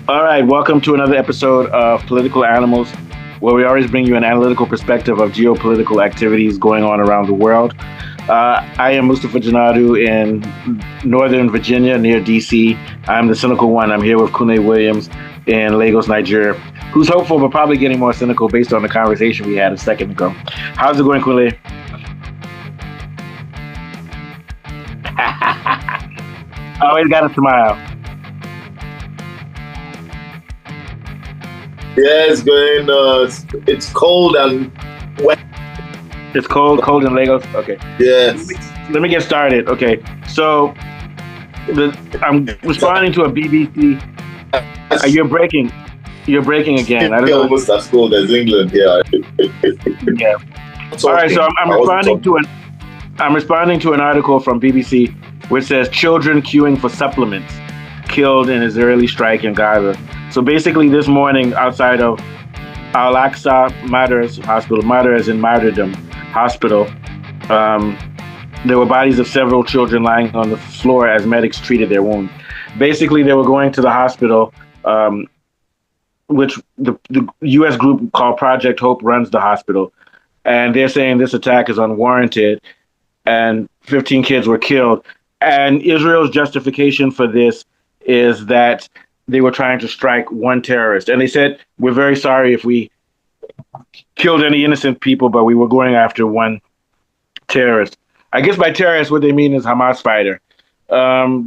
All right, welcome to another episode of Political Animals, where we always bring you an analytical perspective of geopolitical activities going on around the world. I am Mustafa Janadu in Northern Virginia near DC. I'm the cynical one. I'm here with Kune Williams in Lagos, Nigeria, who's hopeful but probably getting more cynical based on the conversation we had a second ago. How's it going, Kune? Always got a smile. Yeah, it's going. It's cold and wet. It's cold in Lagos. Okay. Yes. Let me get started. Okay. So I'm responding to a BBC. You're breaking. You're breaking again. I don't know. Almost as cold as England. Yeah. Yeah. All right. So I'm responding to an article from BBC which says children queuing for supplements killed in Israeli strike in Gaza. So basically, this morning outside of Al-Aqsa Martyrs Hospital, Martyrs in Martyrdom Hospital, there were bodies of several children lying on the floor as medics treated their wounds. Basically, they were going to the hospital, which the U.S. group called Project Hope runs the hospital, and they're saying this attack is unwarranted, and 15 kids were killed. And Israel's justification for this is that they were trying to strike one terrorist. And they said, we're very sorry if we killed any innocent people, but we were going after one terrorist. I guess by terrorist, what they mean is Hamas fighter.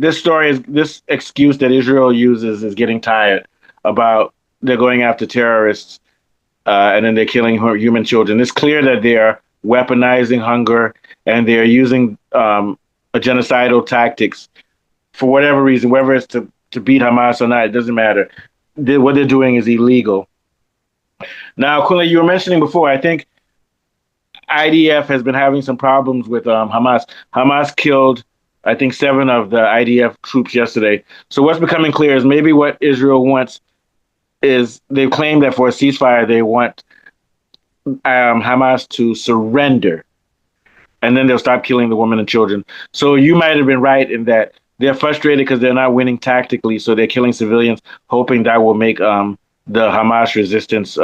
This excuse that Israel uses is getting tired about they're going after terrorists and then they're killing human children. It's clear that they're weaponizing hunger and they're using genocidal tactics for whatever reason, whether it's to beat Hamas or not, it doesn't matter. What they're doing is illegal. Now, Kunle, you were mentioning before, I think IDF has been having some problems with Hamas. Hamas killed, I think, 7 of the IDF troops yesterday. So what's becoming clear is maybe what Israel wants is they've claimed that for a ceasefire, they want Hamas to surrender. And then they'll stop killing the women and children. So you might have been right in that they're frustrated because they're not winning tactically. So they're killing civilians, hoping that will make the Hamas resistance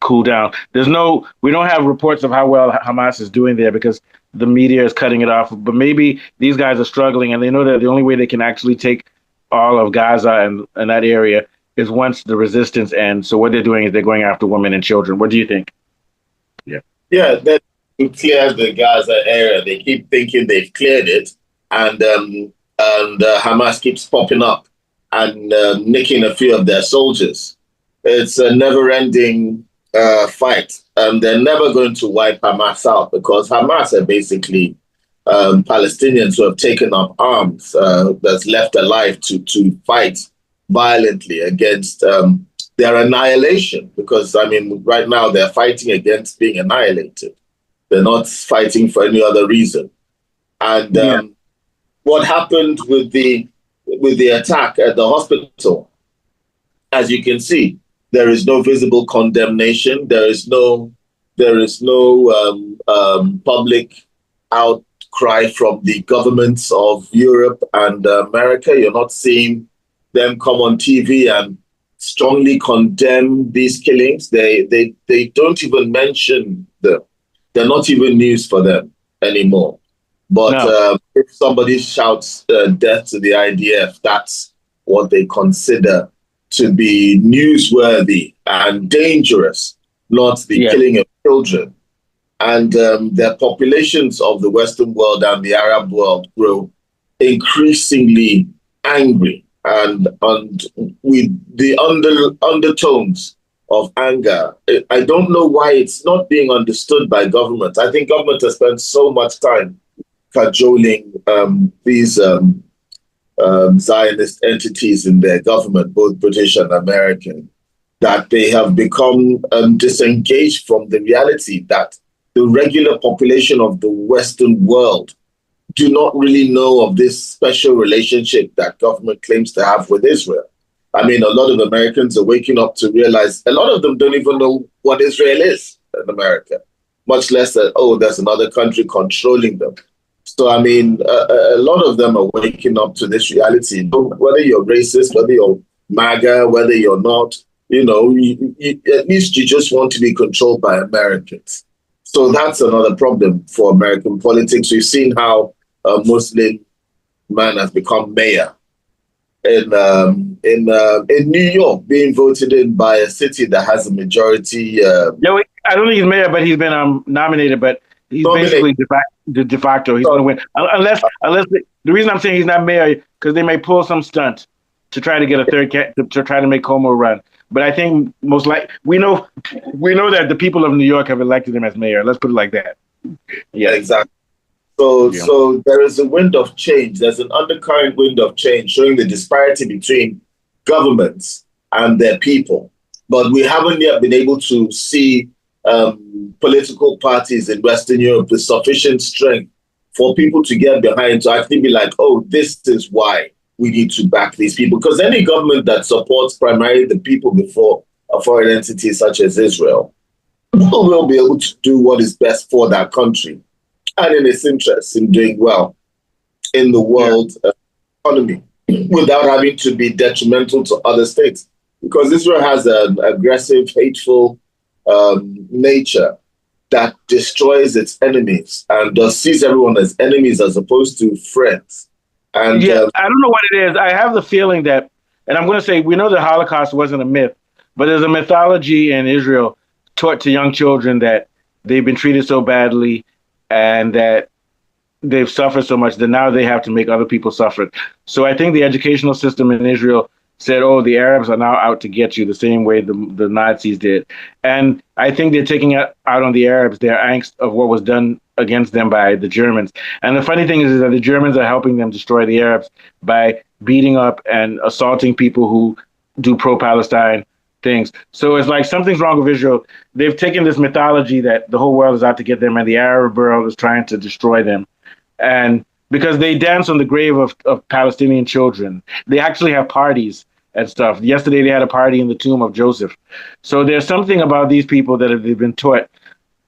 cool down. We don't have reports of how well Hamas is doing there because the media is cutting it off. But maybe these guys are struggling and they know that the only way they can actually take all of Gaza and that area is once the resistance ends. So what they're doing is they're going after women and children. What do you think? Yeah, that to clear the Gaza area. They keep thinking they've cleared it, and Hamas keeps popping up and nicking a few of their soldiers. It's a never-ending fight, and they're never going to wipe Hamas out because Hamas are basically Palestinians who have taken up arms that's left alive to fight violently against their annihilation. Because, I mean, right now they're fighting against being annihilated. They're not fighting for any other reason. And what happened with the attack at the hospital, as you can see, there is no visible condemnation. There is no public outcry from the governments of Europe and America. You're not seeing them come on TV and strongly condemn these killings. They don't even mention them. They're not even news for them anymore. But if somebody shouts death to the IDF, that's what they consider to be newsworthy and dangerous, not the killing of children. And the populations of the Western world and the Arab world grow increasingly angry and with the undertones of anger. I don't know why it's not being understood by government. I think government has spent so much time cajoling these Zionist entities in their government, both British and American, that they have become disengaged from the reality that the regular population of the Western world do not really know of this special relationship that government claims to have with Israel. I mean, a lot of Americans are waking up to realize a lot of them don't even know what Israel is in America, much less that, oh, there's another country controlling them. So, I mean, a lot of them are waking up to this reality. Whether you're racist, whether you're MAGA, whether you're not, at least you just want to be controlled by Americans. So that's another problem for American politics. We've seen how a Muslim man has become mayor in New York, being voted in by a city that has a majority. No, I don't think he's mayor, but he's been nominated. But he's basically de facto. He's going to win unless the reason I'm saying he's not mayor because they may pull some stunt to try to get a third to try to make Como run. But I think most likely we know that the people of New York have elected him as mayor. Let's put it like that. Yeah, exactly. So there is a wind of change. There's an undercurrent wind of change showing the disparity between governments and their people. But we haven't yet been able to see political parties in Western Europe with sufficient strength for people to get behind to actually be like, oh, this is why we need to back these people. Because any government that supports primarily the people before a foreign entity such as Israel will be able to do what is best for that country and in its interest in doing well in the world economy without having to be detrimental to other states. Because Israel has an aggressive, hateful nature that destroys its enemies and sees everyone as enemies as opposed to friends. And I don't know what it is. I have the feeling that, and I'm going to say, we know the Holocaust wasn't a myth, but there's a mythology in Israel taught to young children that they've been treated so badly and that they've suffered so much that now they have to make other people suffer. So I think the educational system in Israel said, oh, the Arabs are now out to get you the same way the Nazis did. And I think they're taking it out on the Arabs, their angst of what was done against them by the Germans. And the funny thing is that the Germans are helping them destroy the Arabs by beating up and assaulting people who do pro-Palestine things. So it's like something's wrong with Israel. They've taken this mythology that the whole world is out to get them and the Arab world is trying to destroy them. And because they dance on the grave of Palestinian children, they actually have parties and stuff. Yesterday, they had a party in the tomb of Joseph. So there's something about these people that they've been taught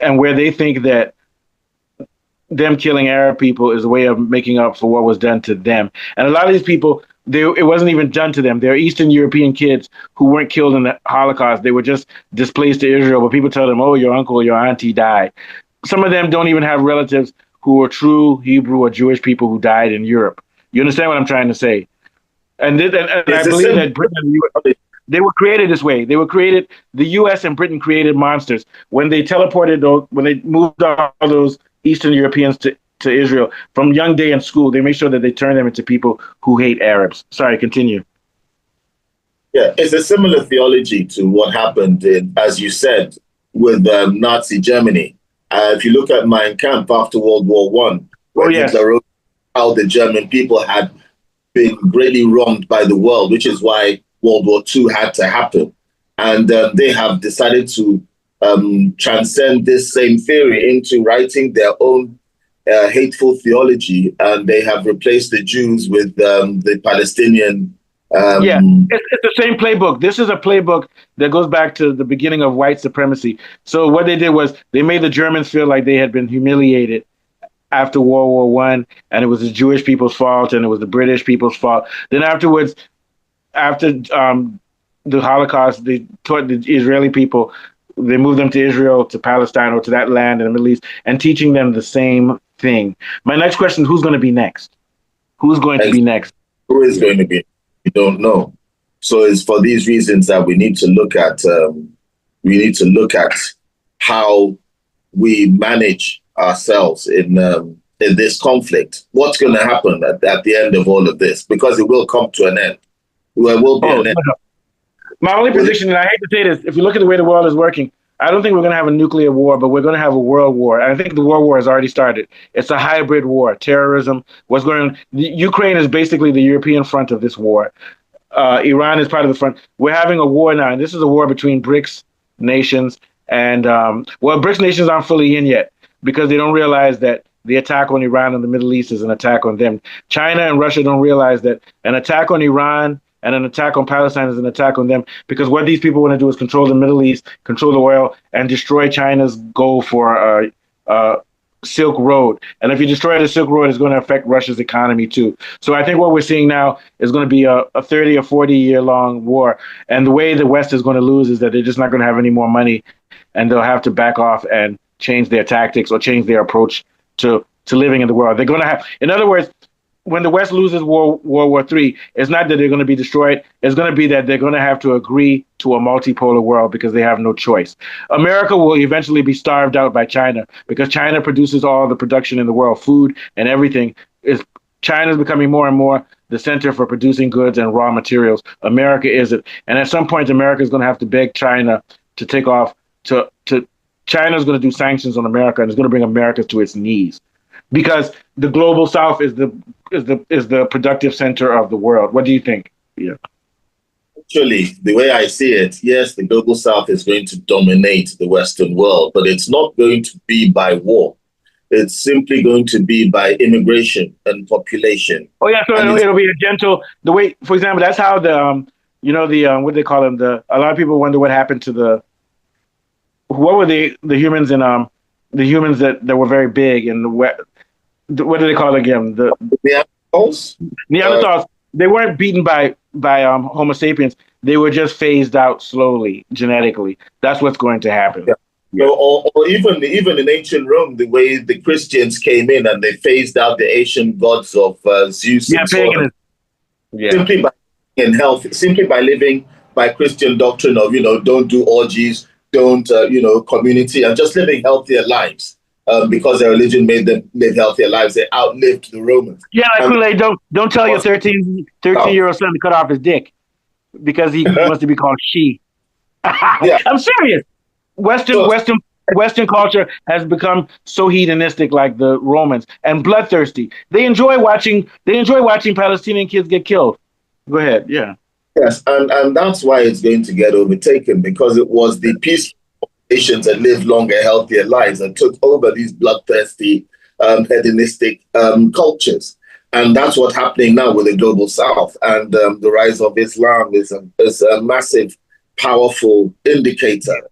and where they think that them killing Arab people is a way of making up for what was done to them. And a lot of these people, it wasn't even done to them. They're Eastern European kids who weren't killed in the Holocaust. They were just displaced to Israel, but people tell them, oh, your uncle, your auntie died. Some of them don't even have relatives who are true Hebrew or Jewish people who died in Europe. You understand what I'm trying to say? And I believe that Britain and the US, they were created this way. They were created, the US and Britain created monsters. When they teleported, when they moved all those Eastern Europeans to Israel, from young day in school, they made sure that they turn them into people who hate Arabs. Sorry, continue. Yeah, it's a similar theology to what happened, as you said, with Nazi Germany. If you look at Mein Kampf after World War I, where Hitler wrote how the German people had been greatly wronged by the world, which is why World War II had to happen. And they have decided to transcend this same theory into writing their own hateful theology, and they have replaced the Jews with the Palestinian. It's the same playbook. This is a playbook that goes back to the beginning of white supremacy. So what they did was they made the Germans feel like they had been humiliated after World War I, and it was the Jewish people's fault, and it was the British people's fault. Then afterwards, after the Holocaust, they taught the Israeli people, they moved them to Israel, to Palestine, or to that land in the Middle East, and teaching them the same thing. My next question, who's going to be next? Who's going to be next? Who is going to be? We don't know. So it's for these reasons that we need to look at how we manage ourselves in this conflict. What's going to happen at the end of all of this? Because it will come to an end. There will be an end. My only prediction, and I hate to say this, if you look at the way the world is working, I don't think we're going to have a nuclear war, but we're going to have a world war. And I think the world war has already started. It's a hybrid war. Terrorism, what's going on? Ukraine is basically the European front of this war. Iran is part of the front. We're having a war now, and this is a war between BRICS nations. And, BRICS nations aren't fully in yet because they don't realize that the attack on Iran and the Middle East is an attack on them. China and Russia don't realize that an attack on Iran and an attack on Palestine is an attack on them, because what these people want to do is control the Middle East, control the oil, and destroy China's goal for Silk Road. And if you destroy the Silk Road, it's going to affect Russia's economy too. So I think what we're seeing now is going to be a 30 or 40-year long war. And the way the West is going to lose is that they're just not going to have any more money, and they'll have to back off and change their tactics or change their approach to living in the world. They're going to have, in other words, when the West loses World War III, it's not that they're going to be destroyed. It's going to be that they're going to have to agree to a multipolar world because they have no choice. America will eventually be starved out by China because China produces all the production in the world, food and everything. China's becoming more and more the center for producing goods and raw materials. America isn't. And at some point, America is going to have to beg China to take off. China's going to do sanctions on America, and it's going to bring America to its knees, because the global South is the productive center of the world. What do you think? Yeah. Actually, the way I see it, yes, the global South is going to dominate the Western world, but it's not going to be by war. It's simply going to be by immigration and population. Oh yeah, so it'll be a gentle. The way, for example, that's how the what do they call them? A lot of people wonder what happened to what were the humans in the humans that were very big in the West. What do they call it again? The Neanderthals. Neanderthals. They weren't beaten by Homo sapiens. They were just phased out slowly genetically. That's what's going to happen. Yeah. Yeah. Or even in ancient Rome, the way the Christians came in and they phased out the ancient gods of Zeus. Yeah, paganism. Yeah. Simply by living by Christian doctrine of don't do orgies, don't community, and just living healthier lives. Because their religion made them live healthier lives, they outlived the Romans. Yeah, like don't tell your 13-year-old son to cut off his dick because he wants to be called she. Yeah. I'm serious. Western culture has become so hedonistic, like the Romans, and bloodthirsty. They enjoy watching Palestinian kids get killed. Go ahead. Yeah. Yes, and that's why it's going to get overtaken, because it was the peaceful nations that lived longer, healthier lives and took over these bloodthirsty, hedonistic cultures. And that's what's happening now with the global South. And the rise of Islam is a massive, powerful indicator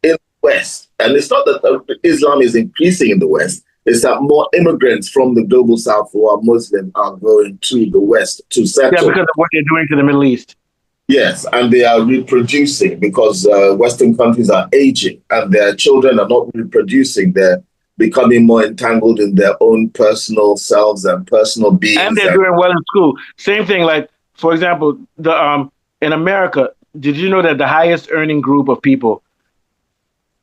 in the West. And it's not that Islam is increasing in the West. It's that more immigrants from the global South who are Muslim are going to the West to settle. Yeah, because of what they're doing to the Middle East. Yes, and they are reproducing because Western countries are aging and their children are not reproducing. They're becoming more entangled in their own personal selves and personal beings. And they're doing well in school. Same thing, like, for example, in America, did you know that the highest earning group of people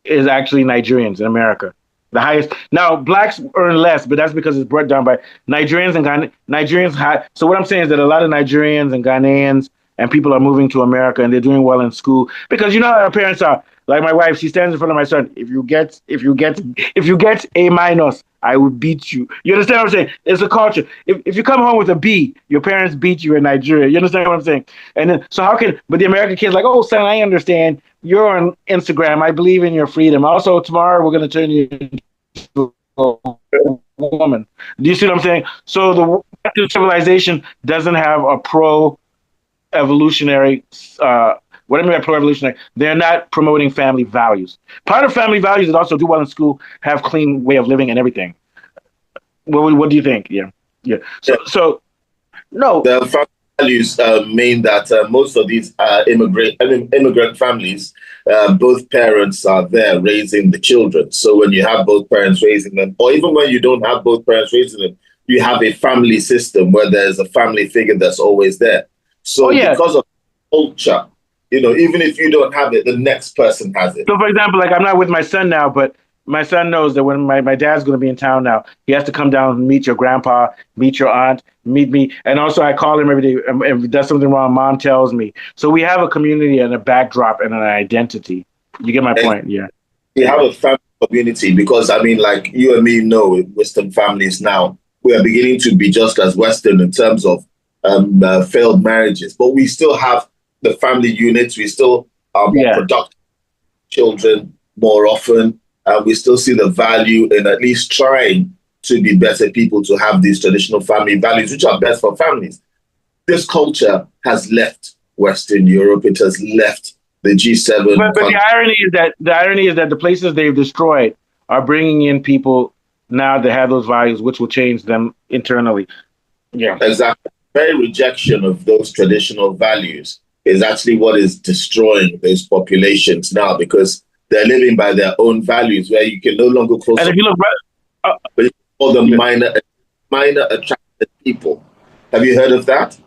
is actually Nigerians in America? The highest. Now, blacks earn less, but that's because it's brought down by Nigerians and Ghanaians. So what I'm saying is that a lot of Nigerians and Ghanaians and people are moving to America, and they're doing well in school, because you know how our parents are. Like my wife, she stands in front of my son. If you get A-, I will beat you. You understand what I'm saying? It's a culture. If you come home with a B, your parents beat you in Nigeria. You understand what I'm saying? And then but the American kids like, oh son, I understand. You're on Instagram. I believe in your freedom. Also, tomorrow we're going to turn you into a woman. Do you see what I'm saying? So the Western civilization doesn't have a evolutionary, what I mean by pro-evolutionary, they're not promoting family values. Part of family values is also do well in school, have clean way of living and everything. What do you think? Yeah. So no. The family values mean that most of these immigrant families, both parents are there raising the children. So when you have both parents raising them, or even when you don't have both parents raising them, you have a family system where there's a family figure that's always there. So because of culture, even if you don't have it, the next person has it. So for example, like I'm not with my son now, but my son knows that when my dad's going to be in town now, he has to come down and meet your grandpa, meet your aunt, meet me. And also I call him every day. If he does something wrong, mom tells me. So we have a community and a backdrop and an identity. You get my point? Yeah. We have a family community because, like you and me know, in Western families now, we are beginning to be just as Western in terms of failed marriages, but we still have the family units. We still are more productive children more often, and we still see the value in at least trying to be better people, to have these traditional family values, which are best for families. This culture has left Western Europe. It has left the G7. But the irony is that the places they've destroyed are bringing in people now they have those values, which will change them internally. Yeah, exactly. Very rejection of those traditional values is actually what is destroying those populations now, because they're living by their own values, where you can no longer call and if you look, but you call them minor attracted people. Have you heard of that?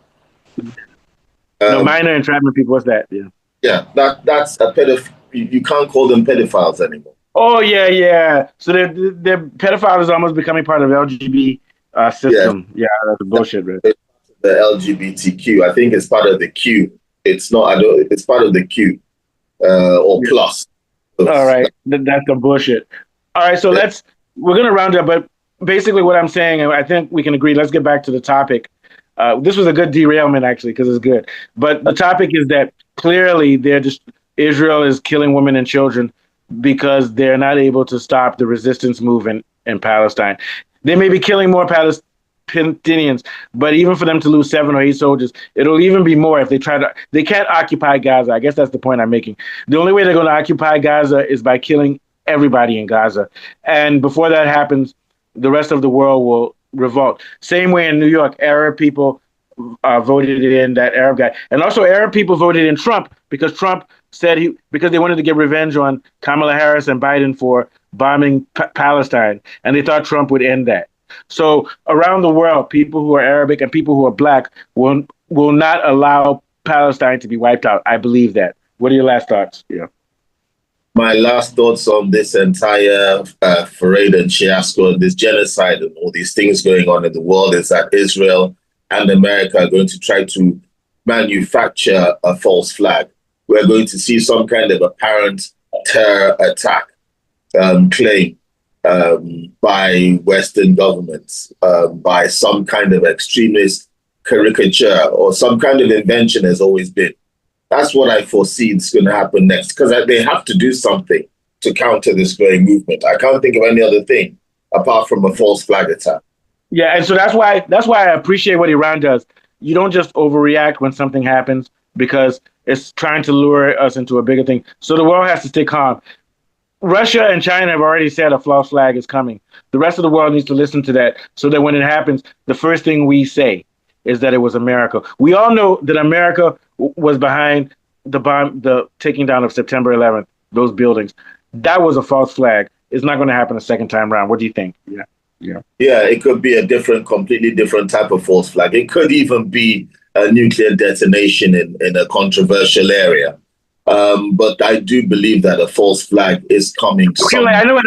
No, minor entrapment people. What's that? Yeah. Yeah, that's a pedophile. You can't call them pedophiles anymore. Oh yeah. So they're pedophiles is almost becoming part of LGBT system. Yeah, that's bullshit, right? The LGBTQ. I think it's part of the Q. It's not. I don't. It's part of the Q or plus. All right, that's the bullshit. All right, so we're gonna round up, but basically what I'm saying, and I think we can agree. Let's get back to the topic. This was a good derailment, actually, because it's good. But the topic is that clearly Israel is killing women and children because they're not able to stop the resistance movement in Palestine. They may be killing more Palestinians, but even for them to lose 7 or 8 soldiers, it'll even be more if they try to. They can't occupy Gaza. I guess that's the point I'm making. The only way they're going to occupy Gaza is by killing everybody in Gaza. And before that happens, the rest of the world will revolt. Same way in New York, Arab people voted in that Arab guy. And also Arab people voted in Trump because Trump said because they wanted to get revenge on Kamala Harris and Biden for bombing Palestine. And they thought Trump would end that. So around the world, people who are Arabic and people who are black will not allow Palestine to be wiped out. I believe that. What are your last thoughts? Yeah. My last thoughts on this entire parade and fiasco and this genocide and all these things going on in the world is that Israel and America are going to try to manufacture a false flag. We're going to see some kind of apparent terror attack claim by Western governments, by some kind of extremist caricature or some kind of invention has always been. That's what I foresee is going to happen next, because they have to do something to counter this growing movement. I can't think of any other thing apart from a false flag attack. Yeah, and so that's why I appreciate what Iran does. You don't just overreact when something happens because it's trying to lure us into a bigger thing. So the world has to stay calm. Russia and China have already said a false flag is coming. The rest of the world needs to listen to that so that when it happens, the first thing we say is that it was America. We all know that America was behind the taking down of September 11th, those buildings. That was a false flag. It's not going to happen a second time around. What do you think? Yeah, it could be a completely different type of false flag. It could even be a nuclear detonation in a controversial area. But I do believe that a false flag is coming. I know what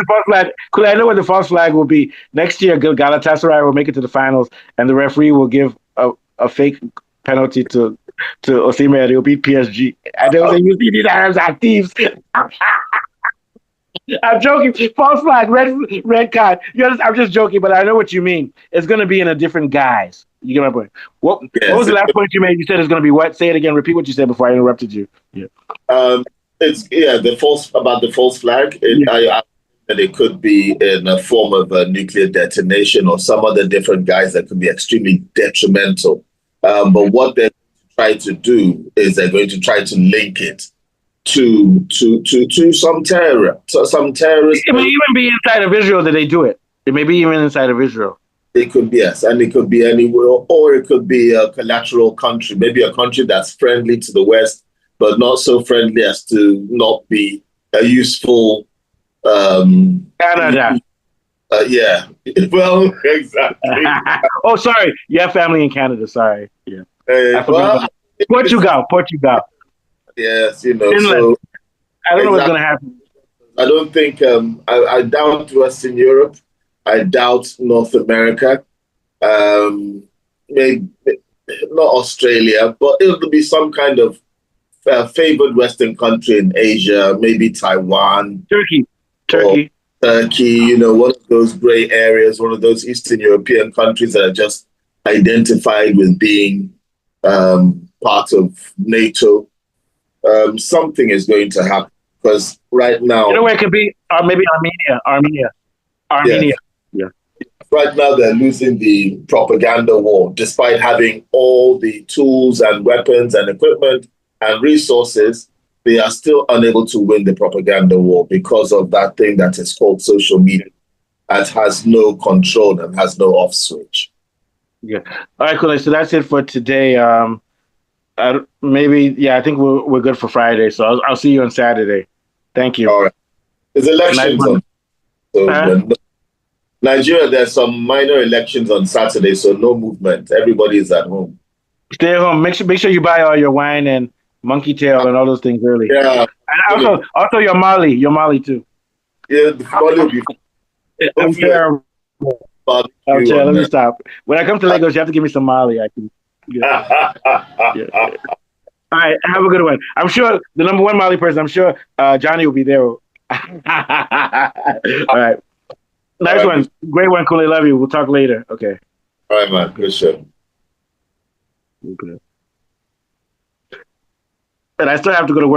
the false flag will be. Next year, Galatasaray will make it to the finals, and the referee will give a fake penalty to Osimhen. He'll beat PSG. And they'll say, "You see, these Arabs are thieves." I'm joking. False flag, red card. I'm just joking, but I know what you mean. It's going to be in a different guise. You get my point. What was the last point you made? You said it's going to be what? Say it again. Repeat what you said before I interrupted you. Yeah. The false flag. That it could be in a form of a nuclear detonation or some other different guise that could be extremely detrimental. But what they're trying to do is they're going to try to link it to some terror, some terrorist. It may even be inside of Israel that they do it. It may be even inside of Israel. It could be, yes, and it could be anywhere, or it could be a collateral country, maybe a country that's friendly to the West, but not so friendly as to not be a useful. Canada. Yeah. Well, exactly. Oh, sorry. You have family in Canada. Sorry. Yeah. Portugal. Yes, Finland. So I don't know what's going to happen. I don't think. I doubt Western Europe. I doubt North America. Maybe not Australia, but it'll be some kind of favored Western country in Asia. Maybe Taiwan. Turkey, one of those gray areas, one of those Eastern European countries that are just identified with being part of NATO. Something is going to happen because right now... You know where it could be? Maybe Armenia. Yeah. Right now they're losing the propaganda war, despite having all the tools and weapons and equipment and resources. They are still unable to win the propaganda war because of that thing that is called social media. and has no control and has no off switch. Yeah. All right, cool. So that's it for today. Maybe, yeah, I think we're good for Friday. So I'll see you on Saturday. Thank you. All right. There's elections on. So Nigeria, there's some minor elections on Saturday, so no movement. Everybody is at home. Stay at home. Make sure you buy all your wine and monkey tail and all those things early. Yeah. And also your Mali too. Yeah, the Mali will be. I'm terrible. Let me stop. When I come to Lagos, you have to give me some Mali. I can. Yeah. Yeah. All right, have a good one. I'm sure the number one Mali person. I'm sure Johnny will be there. All right. Nice one. Great one, Kule. Love you. We'll talk later. Okay. All right, man. Good show. Okay. And I still have to go to work.